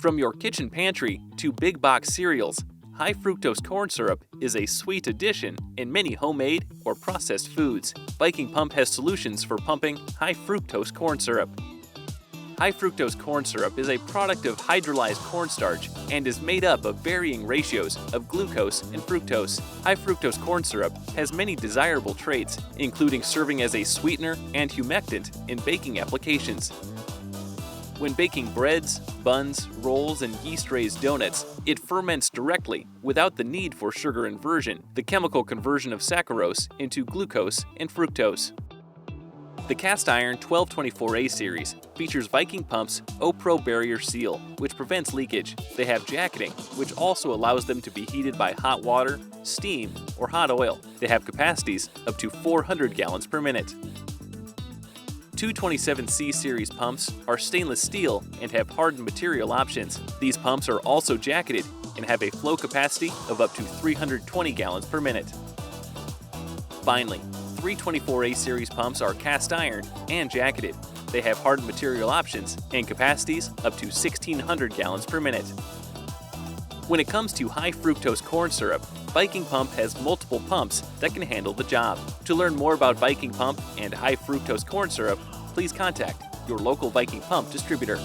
From your kitchen pantry to big box cereals, high fructose corn syrup is a sweet addition in many homemade or processed foods. Viking Pump has solutions for pumping high fructose corn syrup. High fructose corn syrup is a product of hydrolyzed cornstarch and is made up of varying ratios of glucose and fructose. High fructose corn syrup has many desirable traits, including serving as a sweetener and humectant in baking applications. When baking breads, buns, rolls, and yeast-raised donuts, it ferments directly without the need for sugar inversion, the chemical conversion of saccharose into glucose and fructose. The cast iron 1224A series features Viking Pump's O-Pro barrier seal, which prevents leakage. They have jacketing, which also allows them to be heated by hot water, steam, or hot oil. They have capacities up to 400 gallons per minute. 227C series pumps are stainless steel and have hardened material options. These pumps are also jacketed and have a flow capacity of up to 320 gallons per minute. Finally, 324A series pumps are cast iron and jacketed. They have hardened material options and capacities up to 1,600 gallons per minute. When it comes to high fructose corn syrup, Viking Pump has multiple pumps that can handle the job. To learn more about Viking Pump and high fructose corn syrup, please contact your local Viking Pump distributor.